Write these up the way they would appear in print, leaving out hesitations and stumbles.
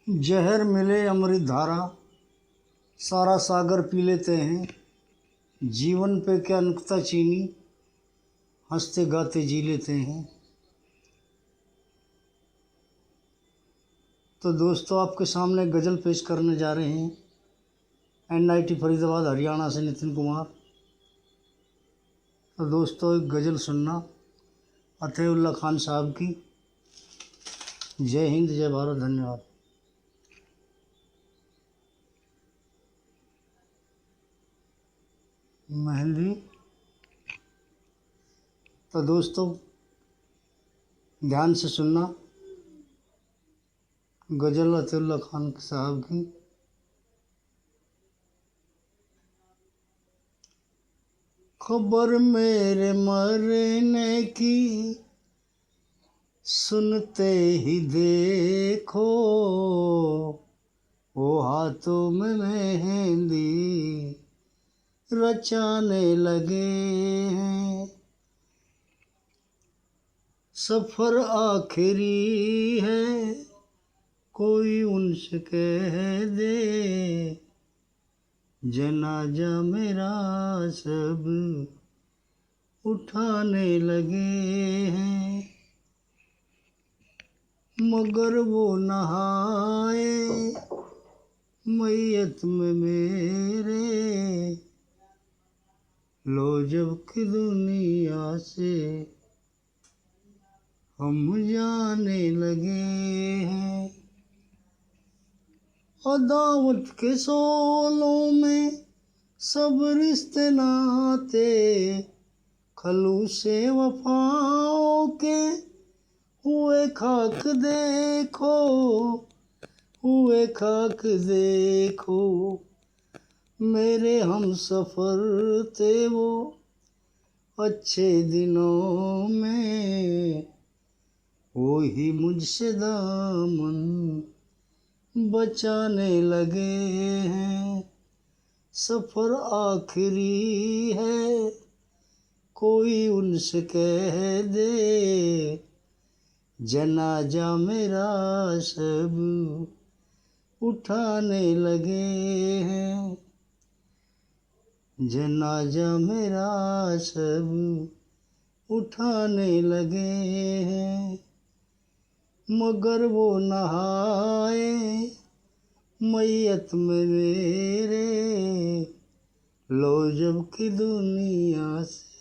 जहर मिले अमृत धारा, सारा सागर पी लेते हैं। जीवन पे क्या नुक्ता चीनी, हंसते गाते जी लेते हैं। तो दोस्तों, आपके सामने गज़ल पेश करने जा रहे हैं NIT फरीदाबाद हरियाणा से नितिन कुमार। तो दोस्तों, एक गज़ल सुनना अतउल्ला खान साहब की। जय हिंद, जय भारत, धन्यवाद। मेहंदी। तो दोस्तों, ध्यान से सुनना गज़ल अतउल्ला खान साहब की। खबर मेरे मरने की सुनते ही देखो, वो हाथों में मेहंदी रचाने लगे हैं। सफ़र आखिरी है, कोई उनसे कह दे, जनाजा मेरा सब उठाने लगे हैं। मगर वो नहाए मैयत में मेरे, लो जब की दुनिया से हम जाने लगे हैं। अदावत के सोलों में सब रिश्ते नाते, खलूसे वफाओं के हुए खाक देखो, हुए खाक देखो। मेरे हम सफ़र थे वो अच्छे दिनों में, वो ही मुझसे दामन बचाने लगे हैं। सफ़र आखिरी है, कोई उनसे कह दे, जनाजा मेरा सब उठाने लगे हैं। जनाजा मेरा सब उठाने लगे हैं। मगर वो नहाए मैयत में मेरे, लो जब की दुनिया से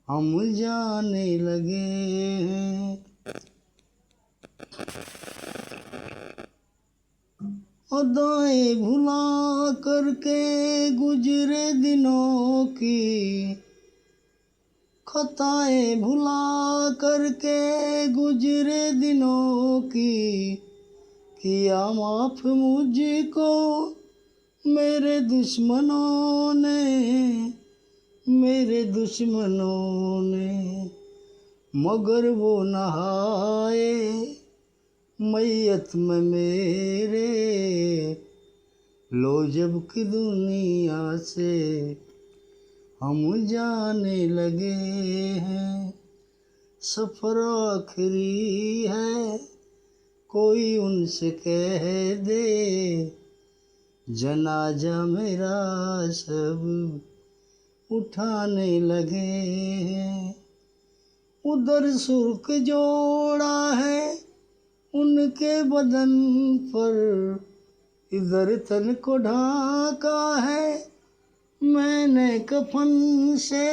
हम जाने लगे हैं। अदाएं भुला करके गुजरे दिनों की, खताएं भुला करके गुजरे दिनों की, किया माफ मुझको मेरे दुश्मनों ने, मेरे दुश्मनों ने। मगर वो नहाए मैयत में मेरे, लो जब की दुनिया से हम जाने लगे हैं। सफ़र आखिरी है, कोई उनसे कह दे, जनाजा मेरा सब उठाने लगे हैं। उधर सुर्ख जोड़ा है उनके बदन पर, इधर तन को ढाका है मैंने कफन से,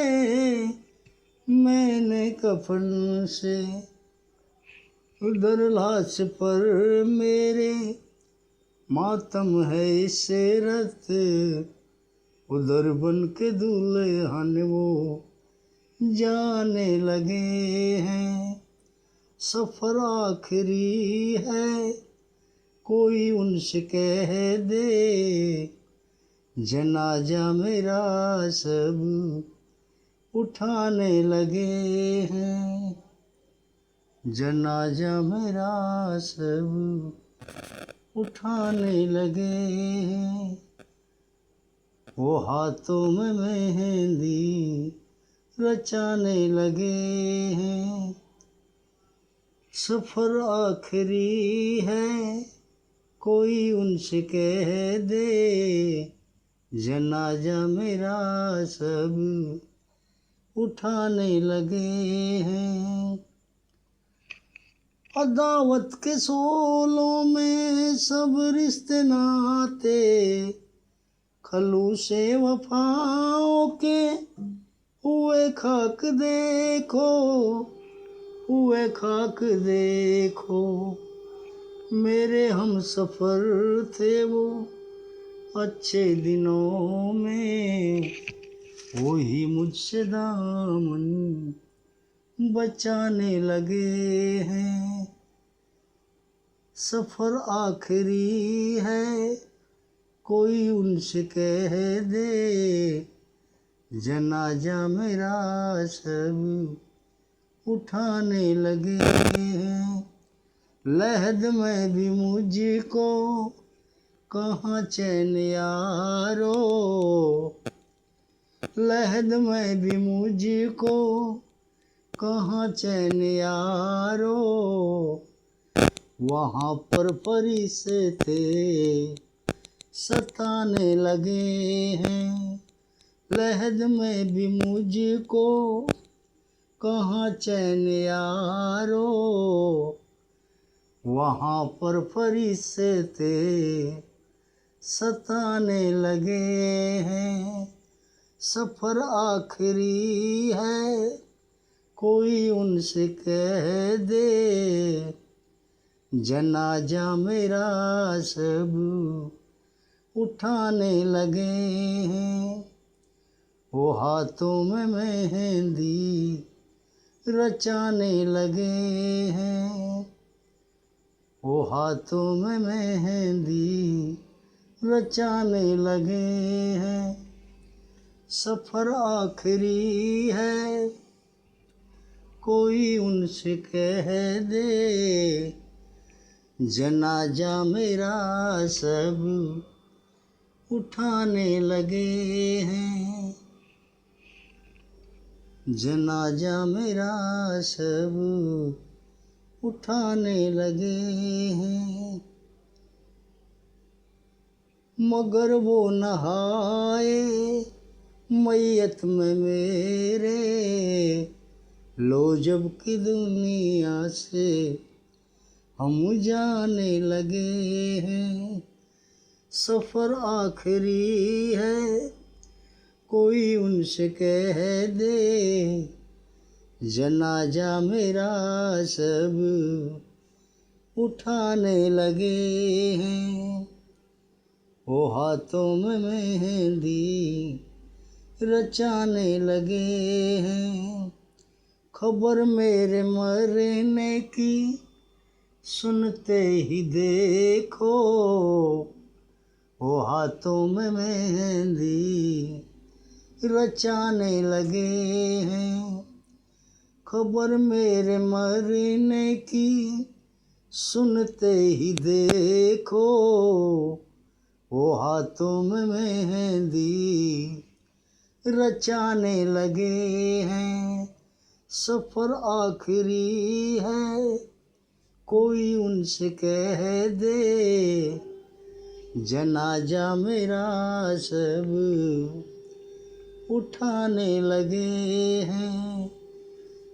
मैंने कफन से। उधर लाश पर मेरे मातम है इससे रत, उधर बन के दुल्हन वो जाने लगे हैं। सफ़र आखिरी है, कोई उनसे कह दे, जनाजा मेरा सब उठाने लगे हैं। जनाजा मेरा सब उठाने लगे हैं। वो हाथों में मेहंदी रचाने लगे हैं। सफ़र आखिरी है, कोई उनसे कह दे जनाजा मेरा सब उठाने लगे हैं। अदावत के सोलों में सब रिश्ते नाते खलूसे वफाओं के हुए खाक देखो, हुए खाक देखो। मेरे हम सफ़र थे वो अच्छे दिनों में, वही मुझसे दामन बचाने लगे हैं। सफ़र आखिरी है, कोई उनसे कह दे जनाजा मेरा सब उठाने लगे हैं। लहद में भी मुझको कहाँ चैन यारो, लहद में भी मुझको कहाँ चैन यारो। वहाँ पर फरिश्ते थे सताने लगे हैं। लहद में भी मुझको कहाँ चैन यारो, वहाँ पर फरिश्ते थे सताने लगे हैं। सफ़र आखिरी है, कोई उनसे कह दे जनाजा मेरा सब उठाने लगे हैं। वो हाथों में मेहंदी रचाने लगे हैं, वो हाथों में मेहंदी रचाने लगे हैं। सफ़र आखिरी है, कोई उनसे कह दे जनाजा मेरा सब उठाने लगे हैं। जनाजा मेरा सब उठाने लगे हैं। मगर वो नहाए मैयत में मेरे, लो जब की दुनिया से हम जाने लगे हैं। सफ़र आखिरी है, कोई उनसे कह दे जनाजा मेरा सब उठाने लगे हैं। वो हाथों में मेहंदी रचाने लगे हैं। खबर मेरे मरने की सुनते ही देखो, वो हाथों में मेहंदी रचाने लगे हैं। खबर मेरे मरने की सुनते ही देखो, वो हाथों में मेहंदी रचाने लगे हैं। सफ़र आखिरी है, कोई उनसे कह दे जनाजा मेरा सब उठाने लगे हैं।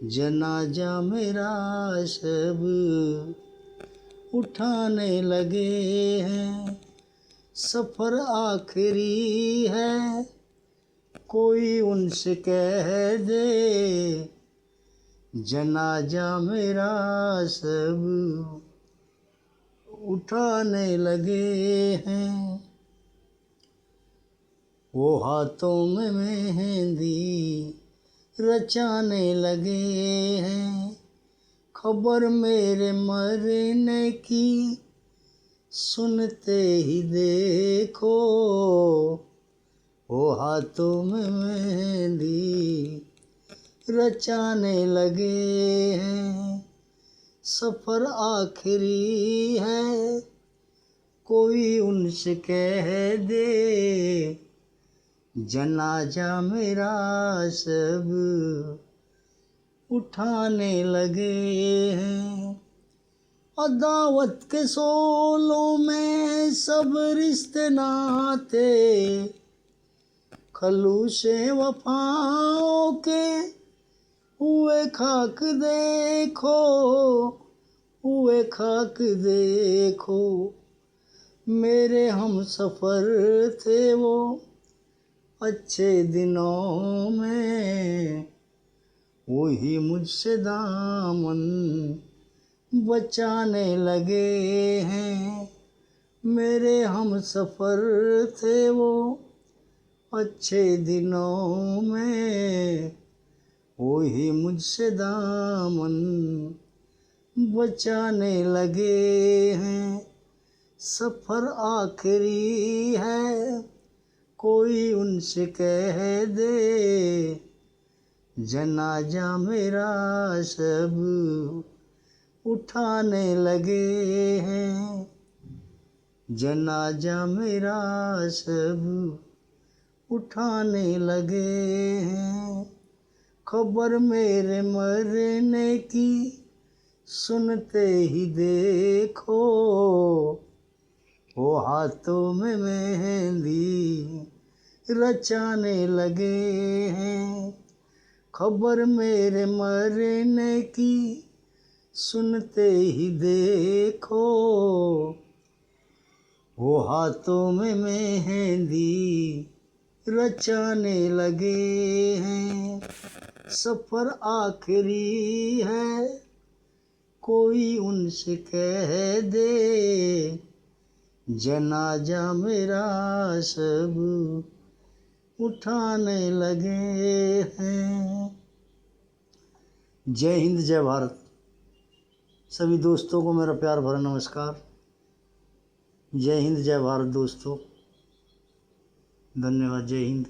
जनाजा मेरा सब उठाने लगे हैं। सफ़र आखिरी है, कोई उनसे कह दे जनाजा मेरा सब उठाने लगे हैं। वो हाथों में मेहंदी रचाने लगे हैं। खबर मेरे मरने की सुनते ही देखो, वो हाथों में मेहंदी रचाने लगे हैं। सफ़र आखिरी है, कोई उनसे कह दे जनाजा मेरा सब उठाने लगे हैं। अदावत के सोलों में सब रिश्ते नाते, खलूसे वफाओं के हुए खाक देखो, हुए खाक देखो। मेरे हम सफ़र थे वो अच्छे दिनों में, वही मुझसे दामन बचाने लगे हैं। मेरे हम सफ़र थे वो अच्छे दिनों में, वही मुझसे दामन बचाने लगे हैं। सफ़र आखिरी है कोई उनसे कह दे, जनाजा मेरा सब उठाने लगे हैं। जनाजा मेरा सब उठाने लगे हैं। खबर मेरे मरने की सुनते ही देखो, वो हाथों में मेहंदी रचाने लगे हैं। खबर मेरे मरने की सुनते ही देखो, वो हाथों में मेहंदी रचाने लगे हैं। सफ़र आखिरी है कोई उनसे कह दे, जनाजा मेरा सब उठाने लगे हैं। जय हिंद जय भारत। सभी दोस्तों को मेरा प्यार भरा नमस्कार। जय हिंद जय भारत दोस्तों, धन्यवाद। जय हिंद।